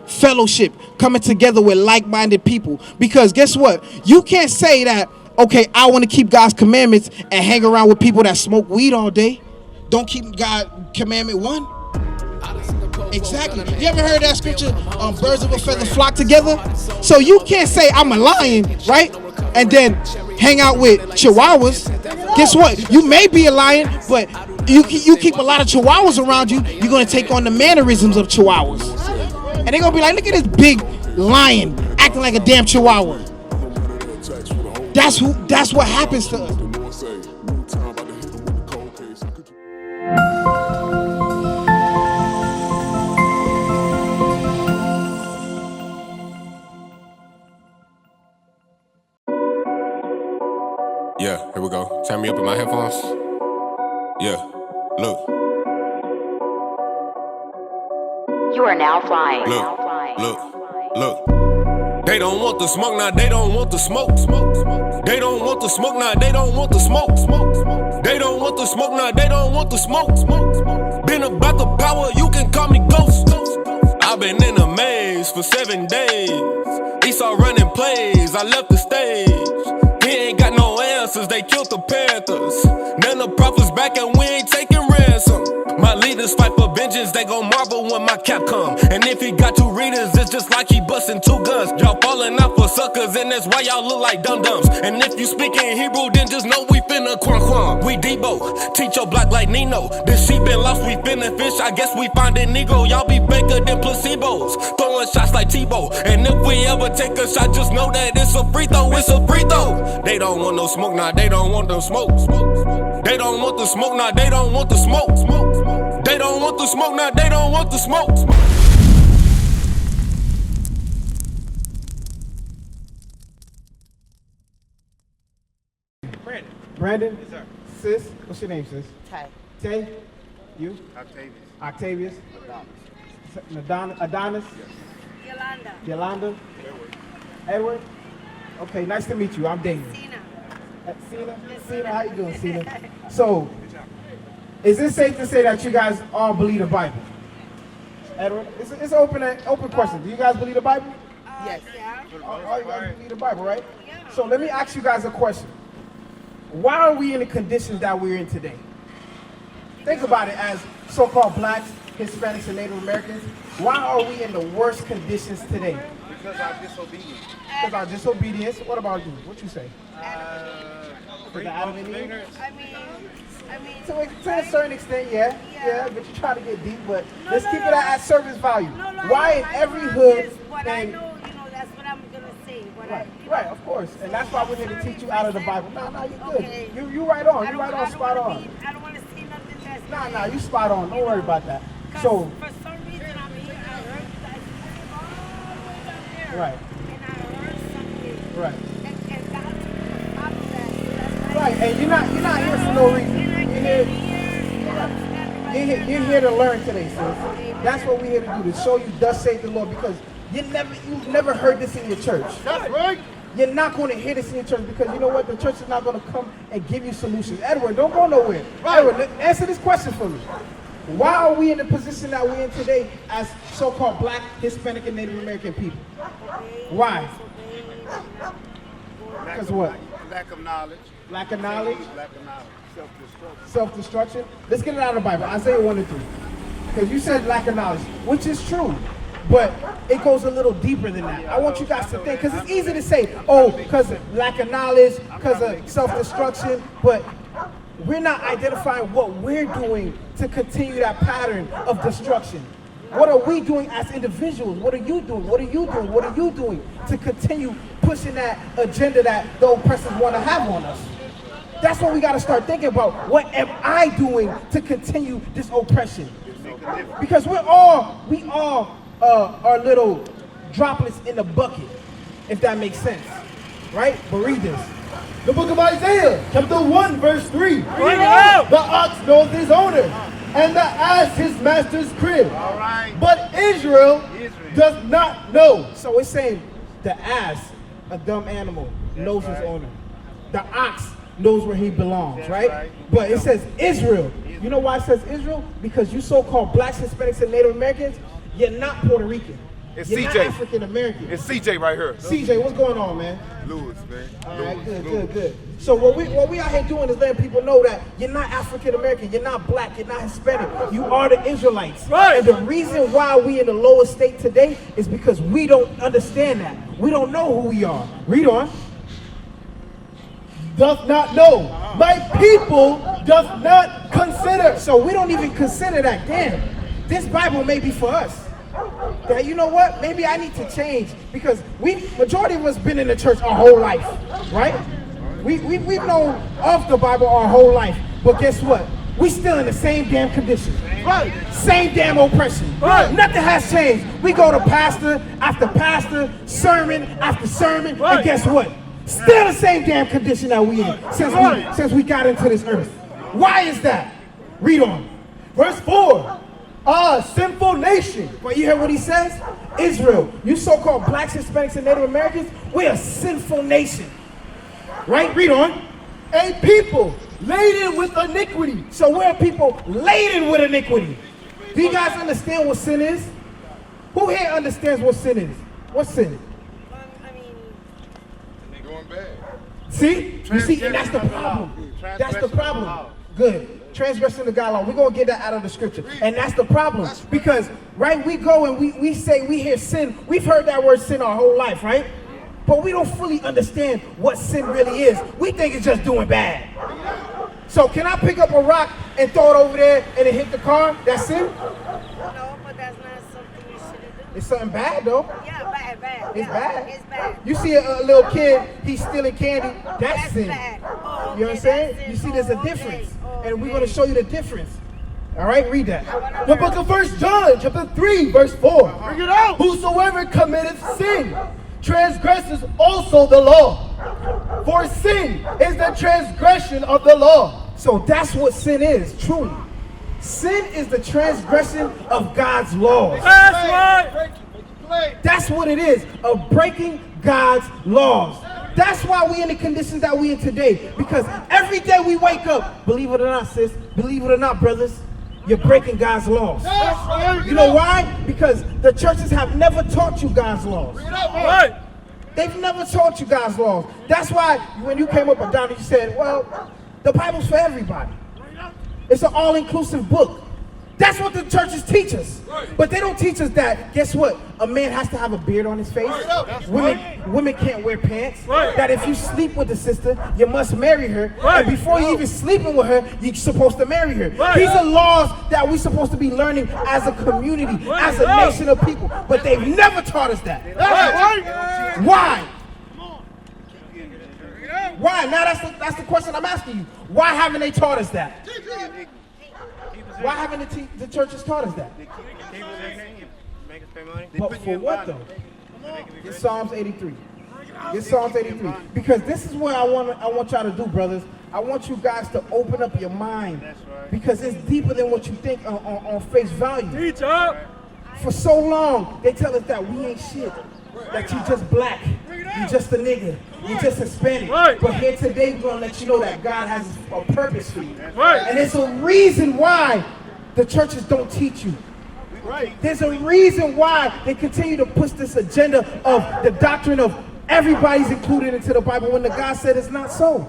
Fellowship, coming together with like-minded people. Because guess what? You can't say that, okay, I want to keep God's commandments and hang around with people that smoke weed all day. Don't keep God commandment 1. Exactly. You ever heard that scripture, birds of a feather flock together? So you can't say I'm a lion, right? And then hang out with chihuahuas. Guess what? You may be a lion, but you keep a lot of chihuahuas around you, you're going to take on the mannerisms of chihuahuas. And they're going to be like, look at this big lion acting like a damn chihuahua. That's what happens to us. Yeah, here we go. Turn me up in my headphones. Yeah, look. You are now flying. Look. They don't want the smoke, now they don't want the smoke. They don't want the smoke, now they don't want the smoke. They don't want the smoke, now they don't want the smoke. Been about the power, you can call me Ghost. I've been in a maze for 7 days. Esau running plays, I left the stage. He ain't got no answers, they killed the Panthers. None of the prophets back and we ain't taking ransom. My leaders fight for vengeance, they gon' marvel when my cap come. And if he got 2 readers, it's just like he busting 2 guns. Y'all falling out for suckers, and that's why y'all look like dum-dums. And if you speak in Hebrew, then just know we finna quam. We Debo, teach your block like Nino. This sheep been lost, we finna fish, I guess we find it Negro. Y'all be faker than placebos, throwing shots like Tebow. And if we ever take a shot, just know that it's a free throw, it's a free throw. They don't want no smoke, nah, they don't want no smoke. They don't want the smoke, nah, they don't want the smoke. They don't want the smoke, now they don't want the smoke. Brandon? Yes, sir. Sis? What's your name, sis? Tay. Tay? You? Octavius. Adonis? Yolanda. Yolanda? Edward? Okay, nice to meet you. I'm Daniel. Cena, how you doing, Cena? So, is it safe to say that you guys all believe the Bible? Edward, it's an open question. Do you guys believe the Bible? Yes. Yeah. All you guys believe the Bible, right? Yeah. So let me ask you guys a question. Why are we in the conditions that we're in today? Think about it as so-called blacks, Hispanics, and Native Americans. Why are we in the worst conditions today? Because of our disobedience. Because our disobedience. What about you? What you say? Free Adam and Eve? ignorance. I mean, To a certain extent, yeah, but you try to get deep, but let's keep it at surface value. Why in every hood? I know, that's what I'm gonna say. Right, of course, and that's why we're here to teach you out of the Bible. No, you're good. Okay. You right on. You right on, spot on. I don't want to say nothing that's. Nah, you spot on. Don't worry about that. So. For some reason, I'm here. I heard that right. And I heard something. Right. And God took that. Right, and you're not here for no reason. You're here to learn today, sis. That's what we're here to do, to show you thus saith the Lord, because you've never heard this in your church. That's right. You're not going to hear this in your church because you know what? The church is not going to come and give you solutions. Edward, don't go nowhere. Right. Edward, answer this question for me. Why are we in the position that we're in today as so-called black, Hispanic, and Native American people? Why? Because what? Lack of knowledge. Lack of knowledge? Lack of knowledge. Self-destruction. Self-destruction. Let's get it out of the Bible. Isaiah 1 and 3. Because you said lack of knowledge, which is true. But it goes a little deeper than that. I want you guys to think, because it's easy to say, oh, because of lack of knowledge, because of self-destruction, but we're not identifying what we're doing to continue that pattern of destruction. What are we doing as individuals? What are you doing? What are you doing? What are you doing to continue pushing that agenda that the oppressors want to have on us? That's what we got to start thinking about. What am I doing to continue this oppression? Because we all are little droplets in the bucket, if that makes sense, right? But read this. The book of Isaiah, chapter 1, verse 3. Read it out. The ox knows his owner, and the ass his master's crib. All right. But Israel does not know. So it's saying the ass, a dumb animal, knows his owner. The ox knows where he belongs, right? But it says Israel. You know why it says Israel? Because you so-called blacks, Hispanics, and Native Americans, you're not Puerto Rican. It's You're not CJ. African American. It's CJ right here. CJ, what's going on, man? Lewis, man. All right, Lewis, good. So what we out here doing is letting people know that you're not African American, you're not black, you're not Hispanic. You are the Israelites. Right. And the reason why we in the lower state today is because we don't understand that. We don't know who we are. Read on. Doth not know. My people doth not consider. So we don't even consider that. Damn, this Bible may be for us. That, you know what? Maybe I need to change, because majority of us been in the church our whole life, right? We've known of the Bible our whole life, but guess what? We still in the same damn condition. Right. Same damn oppression. Right. Nothing has changed. We go to pastor after pastor, sermon after sermon, Right. and guess what? Still the same damn condition that we in since we got into this earth. Why is that? Read on. Verse 4. Sinful nation. But you hear what he says? Israel, you so-called blacks, Hispanics, and Native Americans, we're a sinful nation. Right? Read on. A people laden with iniquity. So we're a people laden with iniquity. Do you guys understand what sin is? Who here understands what sin is? What's sin? I mean, Doing bad. See? You see, and that's the problem. That's the problem. Good. Transgressing the God law. We're going to get that out of the scripture. And that's the problem. Because, right, we go and we say, we hear sin. We've heard that word sin our whole life, right? But we don't fully understand what sin really is. We think it's just doing bad. So can I pick up a rock and throw it over there and it hit the car? That's sin? no, but that's not something you shouldn't do. It's something bad, though. Yeah, bad. It's Yeah, bad. It's bad. You see a little kid, he's stealing candy. That's sin. bad. Oh, You know what okay, I'm saying? that's You sin. see, there's a Oh, difference. okay. And we're going to show you the difference. All right, read that. The book of 1 John, chapter 3, verse 4. Bring it out. Whosoever committeth sin transgresses also the law. For sin is the transgression of the law. So that's what sin is, truly. Sin is the transgression of God's laws. That's right. That's what it is, of breaking God's laws. That's why we in the conditions that we in today. Because every day we wake up, believe it or not, sis, believe it or not, brothers, you're breaking God's laws. You know why? Because the churches have never taught you God's laws. Right. They've never taught you God's laws. That's why when you came up and down, you said, well, the Bible's for everybody. It's an all-inclusive book. That's what the churches teach us. But they don't teach us that, guess what? A man has to have a beard on his face. Women can't wear pants. That if you sleep with the sister, you must marry her. And before you even sleeping with her, you're supposed to marry her. These are laws that we're supposed to be learning as a community, as a nation of people. But they've never taught us that. Why? Why? Now that's the question I'm asking you. Why haven't they taught us that? Why haven't the churches taught us that? But for what though? It's Psalms 83. It's Psalms 83. Because this is what I want y'all to do, brothers. I want you guys to open up your mind. Because it's deeper than what you think on face value. For so long, they tell us that we ain't shit. That you just black. You just a nigga. You just Hispanic. But here today, we're going to let you know that God has a purpose for you. And there's a reason why the churches don't teach you. There's a reason why they continue to push this agenda of the doctrine of everybody's included into the Bible when the God said it's not so.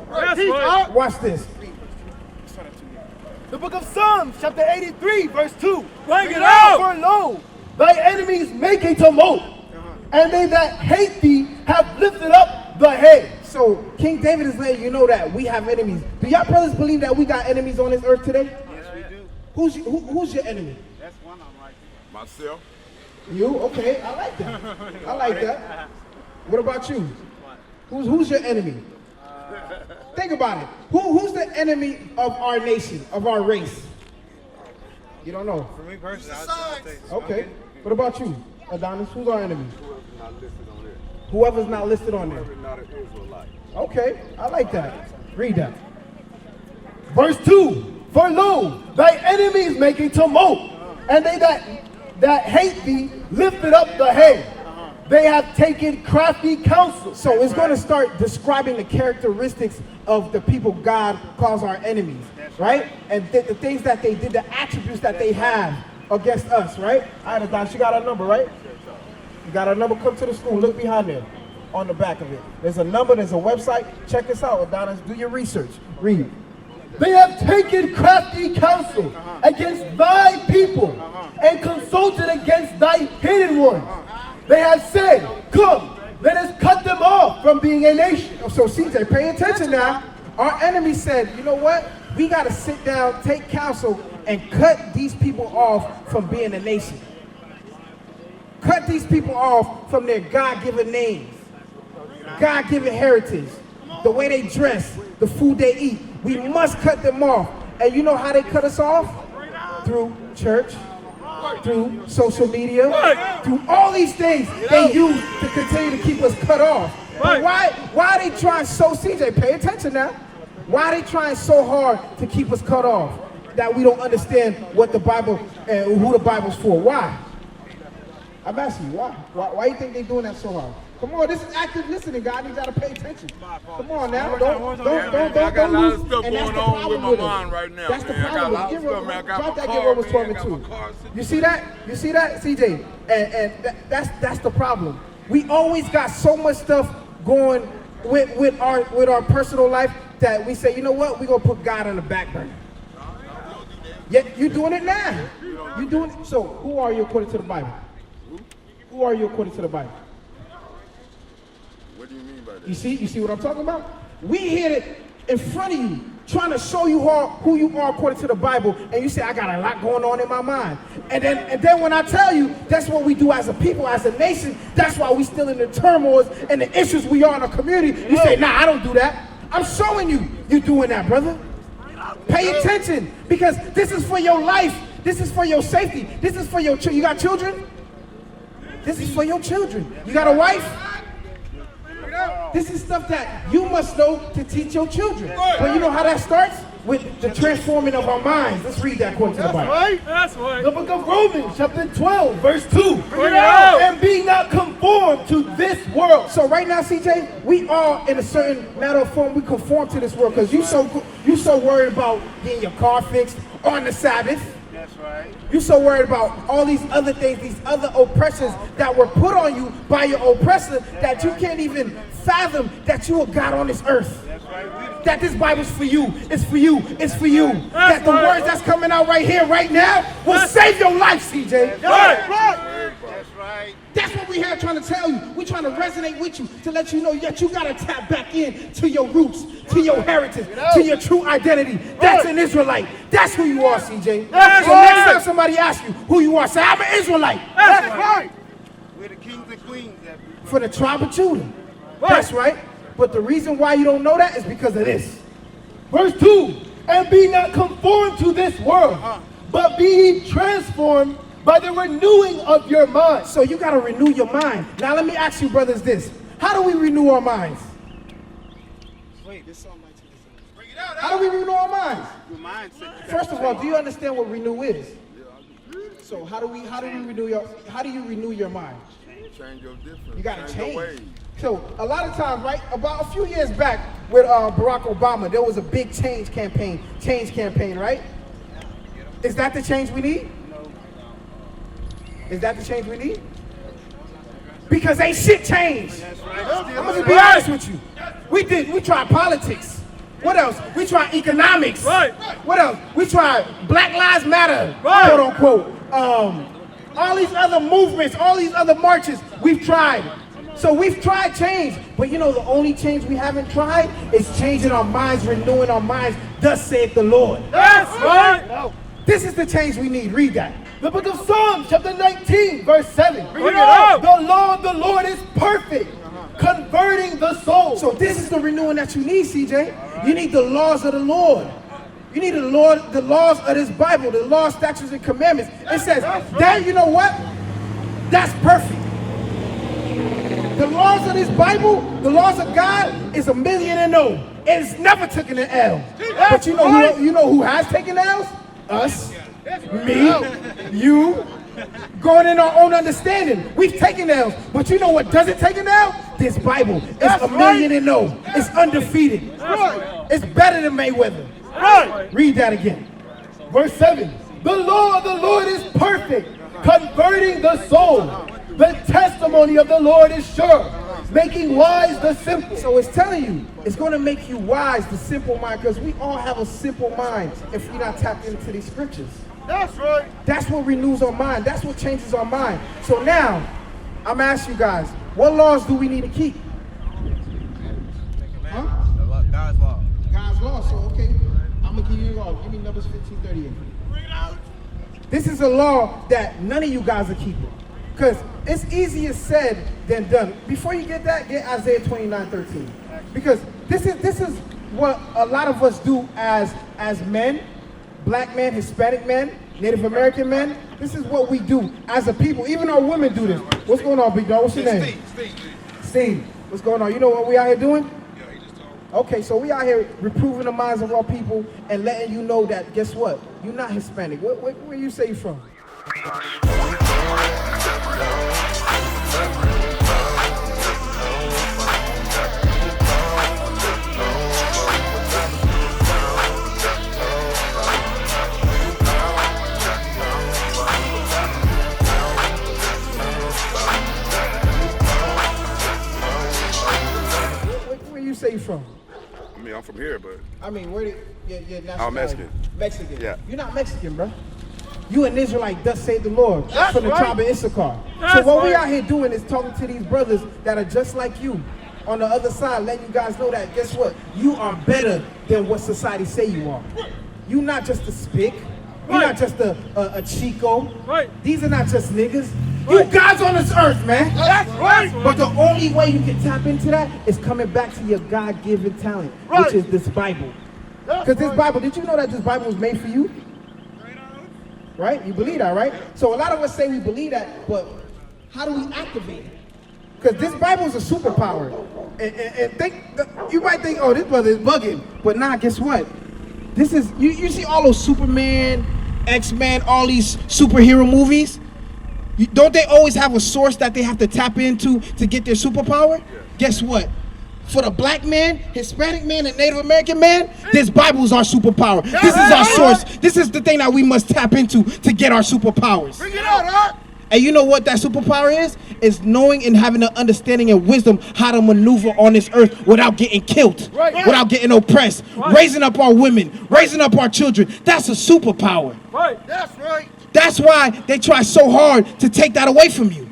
Watch this. The book of Psalms, chapter 83, verse 2. Bring it out! For lo, thy enemies make a tumult, and they that hate thee have lifted up the head. So King David is letting you know that we have enemies. Do y'all brothers believe that we got enemies on this earth today? Yes, we do. Who's your enemy? That's one I'm like. Myself. You? Okay, I like that. I like that. What about you? Who's your enemy? Think about it. Who's the enemy of our nation, of our race? You don't know. For me personally, Okay. What about you, Adonis? Who's our enemy? Whoever's not listed on there. Whoever's not listed on there. Whoever's not an Israelite. Okay, I like that. Read that. Verse 2. For lo, thy enemies make a tumult, and they that hate thee lifted up the head. They have taken crafty counsel. So it's going to start describing the characteristics of the people God calls our enemies, right? And the things that they did, the attributes that they have against us, right? All right, Adonis, you got our number, right? You got a number, come to the school. Look behind there on the back of it. There's a number, there's a website. Check this out, Adonis. Do your research. Read. They have taken crafty counsel against thy people and consulted against thy hidden ones. They have said, come, let us cut them off from being a nation. So CJ, pay attention now. Our enemy said, you know what? We got to sit down, take counsel, and cut these people off from being a nation. Cut these people off from their God-given names, God-given heritage, the way they dress, the food they eat. We must cut them off. And you know how they cut us off? Through church, through social media, through all these things they use to continue to keep us cut off. But why are they trying so, CJ, pay attention now. Why are they trying so hard to keep us cut off? That we don't understand what the Bible and who the Bible's for. Why? I'm asking you, why? Why do you think they're doing that so hard? Come on, this is active listening, God. You gotta pay attention. Come on now, don't I got a lot of lose. stuff And that's going the on problem with my with it. mind right now. That's the man. I got a problem. lot of stuff, man. I got Drop my that, get car, Romans 12 man. I and got 2. my car sitting. You see that? You see that, CJ? And that's the problem. We always got so much stuff going with our personal life that we say, you know what? We're gonna put God on the back burner. Yet you're doing it now. You're doing it. So who are you according to the Bible? Who are you according to the Bible? What do you mean by that? You see what I'm talking about? We hit it in front of you, trying to show you who you are according to the Bible, and you say, I got a lot going on in my mind. And then when I tell you, that's what we do as a people, as a nation, that's why we still in the turmoils and the issues we are in our community. You say, nah, I don't do that. I'm showing you, you're doing that, brother. Pay attention, because this is for your life. This is for your safety. This is for your children. You got children? This is for your children. You got a wife? This is stuff that you must know to teach your children. But you know how that starts? With the transforming of our minds. Let's read that according to the Bible. That's right. The book of Romans, chapter 12, verse 2. And be not conformed to this world. So right now, CJ, we all, in a certain matter of form, we conform to this world because you so worried about getting your car fixed on the Sabbath. That's right. You're so worried about all these other things, these other oppressions that were put on you by your oppressor that you can't even fathom that you are God on this earth. That's right. That this Bible's for you, it's for you, it's for you. That the words that's coming out right here, right now, will save your life, CJ. That's right. That's what we're here trying to tell you. We're trying to resonate with you to let you know that you got to tap back in to your roots, to your heritage, to your true identity. That's an Israelite. That's who you are, CJ. So next time somebody asks you who you are, say, I'm an Israelite. That's right. We're the kings and queens. For the tribe of Judah. That's right. But the reason why you don't know that is because of this. Verse 2. And be not conformed to this world, but be ye transformed by the renewing of your mind. So you got to renew your mind. Now let me ask you, brothers, this. How do we renew our minds? Wait, this song might take us. Bring it out. How do we renew our minds? Your mindset. First of all, do you understand what renew is? So how do you renew your mind? Change your difference. You got to your change. ways. So a lot of times, right, about a few years back with Barack Obama, there was a big change campaign, right? Is that the change we need? Is that the change we need? Because ain't shit changed. I'm gonna be honest with you. We tried politics. What else? We tried economics. Right. What else? We tried Black Lives Matter, quote unquote. All these other movements, all these other marches, we've tried. So we've tried change, but you know the only change we haven't tried is changing our minds, renewing our minds. Thus saith the Lord. That's right. This is the change we need. Read that. The book of Psalms, chapter 19, verse 7. Bring it out. The law of the Lord is perfect, converting the soul. So this is the renewing that you need, CJ. You need the laws of the Lord. You need the laws of this Bible, the laws, statutes, and commandments. It says, that, you know what? That's perfect. The laws of this Bible, the laws of God, is 1,000,000. It's never taken an L. But you know who has taken L's? Us. Me, you, going in our own understanding. We've taken L's, but you know what doesn't take an L? This Bible. It's 1,000,000. It's undefeated. It's better than Mayweather. Right. Read that again. Verse 7. The law of the Lord is perfect, converting the soul. The testimony of the Lord is sure, making wise the simple. So it's telling you, it's going to make you wise, the simple mind, because we all have a simple mind if we're not tapped into these scriptures. That's right. That's what renews our mind. That's what changes our mind. So now, I'm asking you guys, what laws do we need to keep? Huh? God's law. God's law. So, okay, I'm going to give you a law. Give me Numbers 15:38. This is a law that none of you guys are keeping. Because it's easier said than done. Before you get that, get Isaiah 29:13. Because this is what a lot of us do as men, black men, Hispanic men, Native American men. This is what we do as a people. Even our women do this. What's going on, big dog? What's your name? Steve. What's going on? You know what we out here doing? Okay, so we out here reproving the minds of our people and letting you know that, guess what? You're not Hispanic. Where you say you from? Where you say you from? I mean, I'm from here, but I mean, where did your nationality? I'm Mexican. Mexican. Yeah. You're not Mexican, bro. You an Israelite, thus say the Lord, That's from the right. tribe of Issachar. That's So what we right. out here doing is talking to these brothers that are just like you. On the other side, letting you guys know that, guess what? You are better than what society say you are. You're not just a spick. You're not just a Chico. Right. These are not just niggas. You guys on this earth, man. That's right. But the only way you can tap into that is coming back to your God-given talent, Right. which is this Bible. That's Because this right. Bible, did you know that this Bible was made for you? Right? You believe that, right? So a lot of us say we believe that, but how do we activate it? Because this Bible is a superpower. And you might think, oh, this brother is bugging. But nah, guess what? This is, you see all those Superman, X-Men, all these superhero movies? Don't they always have a source that they have to tap into to get their superpower? Guess what? For the black man, Hispanic man, and Native American man, this Bible is our superpower. This is our source. This is the thing that we must tap into to get our superpowers. Bring it out, huh? And you know what that superpower is? It's knowing and having an understanding and wisdom how to maneuver on this earth without getting killed, Right. without getting oppressed, raising up our women, raising up our children. That's a superpower. Right. That's right. That's why they try so hard to take that away from you.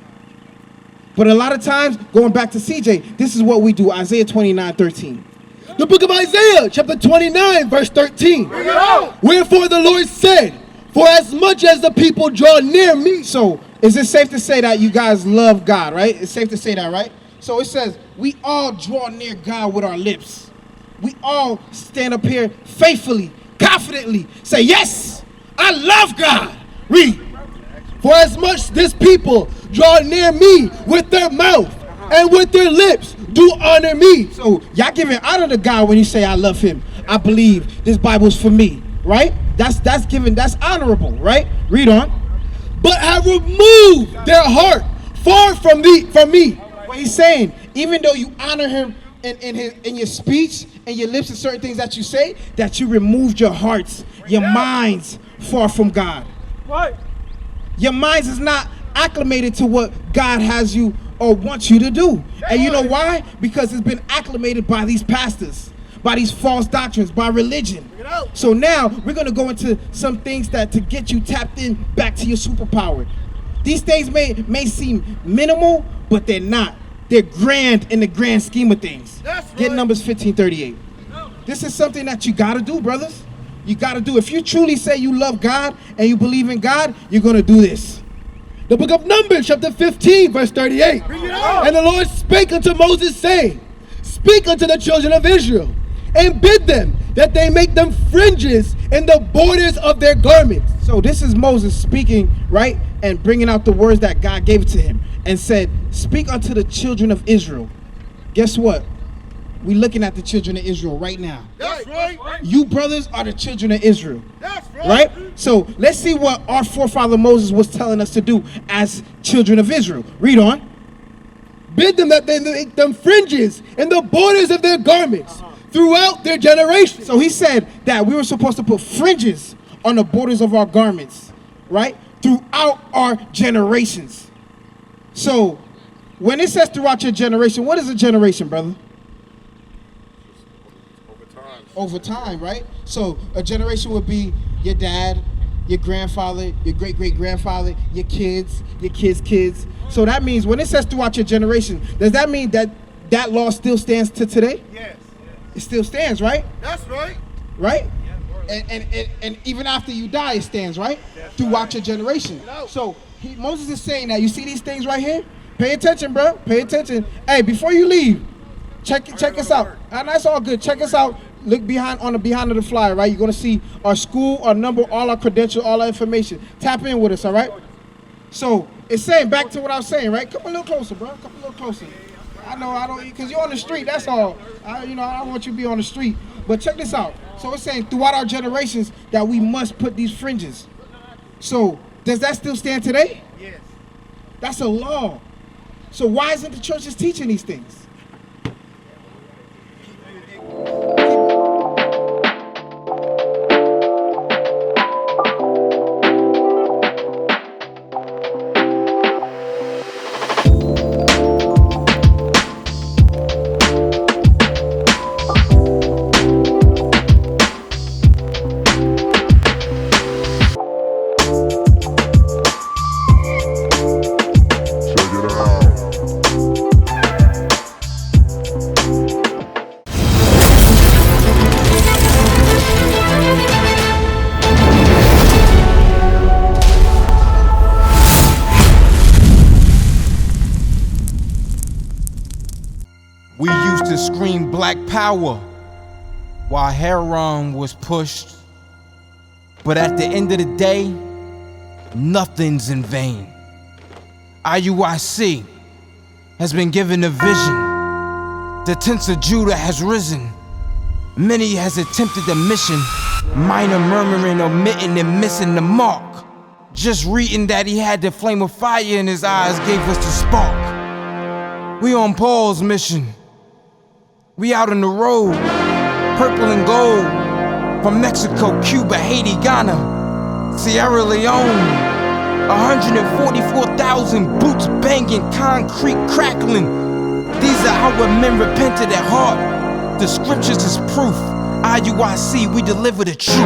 But a lot of times, going back to CJ, this is what we do, Isaiah 29:13. The book of Isaiah, chapter 29, verse 13. Bring it out. Wherefore the Lord said, for as much as the people draw near me. So, is it safe to say that you guys love God, right? It's safe to say that, right? So it says, we all draw near God with our lips. We all stand up here faithfully, confidently, say, yes, I love God. Read. For as much this people draw near me with their mouth and with their lips do honor me. So y'all giving honor to God when you say I love him. I believe this Bible's for me, right? That's giving, that's honorable, right? Read on. But have removed their heart far from me. What he's saying, even though you honor him in your speech and your lips and certain things that you say, that you removed your hearts, your minds far from God. Right. Your minds is not acclimated to what God has you or wants you to do. And you know why? Because it's been acclimated by these pastors, by these false doctrines, by religion. So now we're going to go into some things that to get you tapped in back to your superpower. These things may seem minimal, but they're not. They're grand in the grand scheme of things. Get Numbers 15:38. This is something that you got to do, brothers. You got to do. If you truly say you love God and you believe in God, you're going to do this. The book of Numbers, chapter 15, verse 38. And the Lord spake unto Moses, saying, speak unto the children of Israel, and bid them that they make them fringes in the borders of their garments. So this is Moses speaking, right? And bringing out the words that God gave to him and said, speak unto the children of Israel. Guess what? We're looking at the children of Israel right now. That's right. You brothers are the children of Israel. That's right. Right? So let's see what our forefather Moses was telling us to do as children of Israel. Read on. Bid them that they make them fringes in the borders of their garments throughout their generations. So he said that we were supposed to put fringes on the borders of our garments, right? Throughout our generations. So, when it says throughout your generation, what is a generation, brother? Over time. Over time, right? So, a generation would be your dad, your grandfather, your great-great-grandfather, your kids' kids. So that means when it says throughout your generation, does that mean that that law still stands to today? Yes. It still stands, right? That's right. Right? And even after you die, it stands, right? Throughout your generation. So Moses is saying that. You see these things right here? Pay attention, bro. Pay attention. Hey, before you leave, check us out. And that's all good. Check us out. Look behind of the flyer, right? You're gonna see our school, our number, all our credentials, all our information. Tap in with us, all right? So it's saying, back to what I was saying, right? Come a little closer, bro. Come a little closer. I don't, because you're on the street, that's all. I don't want you to be on the street. But check this out. So it's saying throughout our generations that we must put these fringes. So does that still stand today? Yes. That's a law. So why isn't the churches teaching these things? We used to scream black power while heroin was pushed. But at the end of the day, nothing's in vain. Iuic has been given a vision. The tents of Judah has risen. Many has attempted the mission. Minor murmuring, omitting, and missing the mark. Just reading that he had the flame of fire in his eyes gave us the spark. We on Paul's mission. We out on the road, purple and gold, from Mexico, Cuba, Haiti, Ghana, Sierra Leone. 144,000 boots banging, concrete crackling. These are our men repented at heart. The scriptures is proof. Iuic, we deliver the truth.